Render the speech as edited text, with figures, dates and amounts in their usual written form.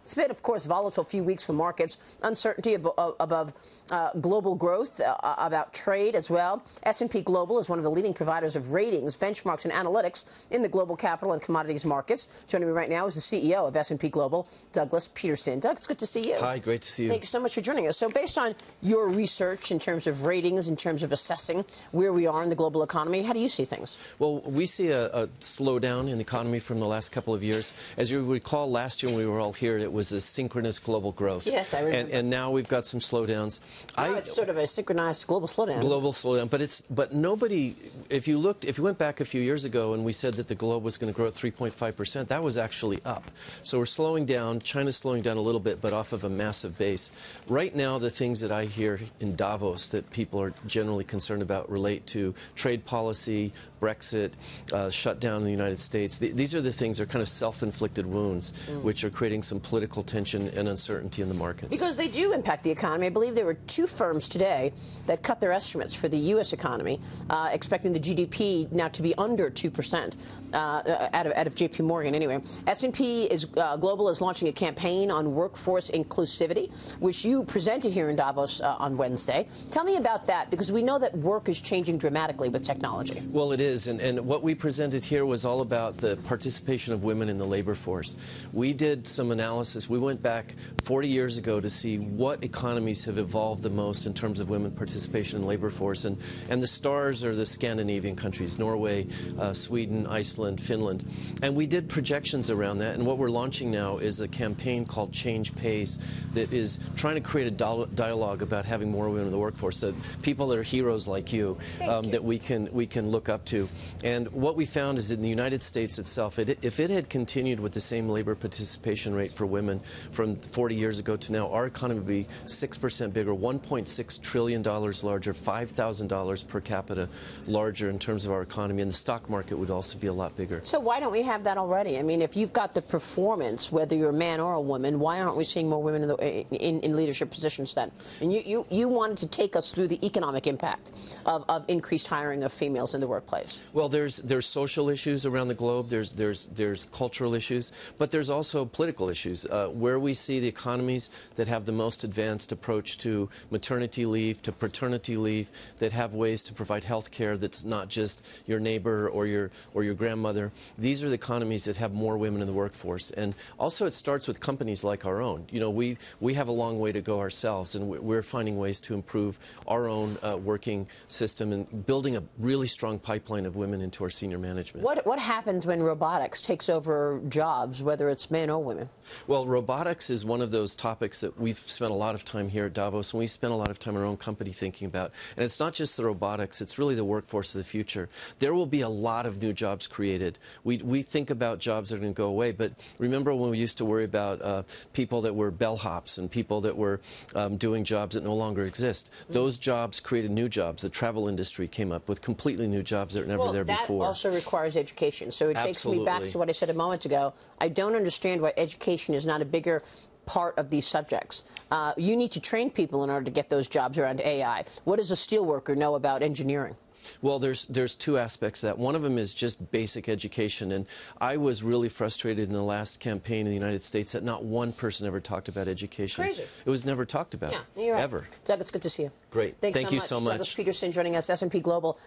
It's been, of course, volatile few weeks for markets. Uncertainty above global growth, about trade as well. S&P Global is one of the leading providers of ratings, benchmarks, and analytics in the global capital and commodities markets. Joining me right now is the CEO of S&P Global, Douglas Peterson. Doug, it's good to see you. Hi, great to see you. Thank you so much for joining us. So based on your research in terms of ratings, in terms of assessing where we are in the global economy, how do you see things? Well, we see a slowdown in the economy from the last couple of years. As you recall, last year when we were all here, it was a synchronous global growth. Yes, I remember. And now we've got some slowdowns. Now it's sort of a synchronized global slowdown. Global slowdown, but nobody. If you went back a few years ago and we said that the globe was going to grow at 3.5%, that was actually up. So we're slowing down. China's slowing down a little bit, but off of a massive base. Right now, the things that I hear in Davos that people are generally concerned about relate to trade policy, Brexit, shutdown in the United States. These are the things that are kind of self-inflicted wounds, which are creating some political tension and uncertainty in the markets. Because they do impact the economy. I believe there were two firms today that cut their estimates for the U.S. economy, expecting the GDP now to be under 2%, out of J.P. Morgan. Anyway, S&P Global is launching a campaign on workforce inclusivity, which you presented here in Davos on Wednesday. Tell me about that, because we know that work is changing dramatically with technology. Well, it is, and what we presented here was all about the participation of women in the labor force. We did some analysis. We went back 40 years ago to see what economies have evolved the most in terms of women participation in the labor force, and the stars are the Scandinavian countries, Norway, Sweden, Iceland, Finland. And we did projections around that, and what we're launching now is a campaign called Change Pays that is trying to create a dialogue about having more women in the workforce, so people that are heroes like you, that we can look up to. And what we found is in the United States itself, if it had continued with the same labor participation rate for women from 40 years ago to now, our economy would be 6% bigger, $1.6 trillion larger, $5,000 per capita larger in terms of our economy, and the stock market would also be a lot bigger. So why don't we have that already? I mean, if you've got the performance, whether you're a man or a woman, why aren't we seeing more women in leadership positions then? And you wanted to take us through the economic impact of increased hiring of females in the workplace. Well, there's social issues around the globe. There's cultural issues, but there's also political issues. Where we see the economies that have the most advanced approach to maternity leave, to paternity leave, that have ways to provide health care that's not just your neighbor or your grandmother. These are the economies that have more women in the workforce. And also it starts with companies like our own. You know, we have a long way to go ourselves, and we're finding ways to improve our own working system and building a really strong pipeline of women into our senior management. What happens when robotics takes over jobs, whether it's men or women? Well, robotics is one of those topics that we've spent a lot of time here at Davos, and we spent a lot of time in our own company thinking about. And it's not just the robotics, it's really the workforce of the future. There will be a lot of new jobs created. We think about jobs that are going to go away, but remember when we used to worry about people that were bellhops and people that were doing jobs that no longer exist. Those jobs created new jobs. The travel industry came up with completely new jobs that were never there before. That also requires education. So it takes me back to what I said a moment ago. I don't understand why education is not a bigger part of these subjects. You need to train people in order to get those jobs around AI. What does a steelworker know about engineering? Well, there's two aspects to that. One of them is just basic education, and I was really frustrated in the last campaign in the United States that not one person ever talked about education. Crazy. It was never talked about, you're right. ever. Doug, it's good to see you. Great. Thank you so much. Douglas Peterson joining us, S&P Global.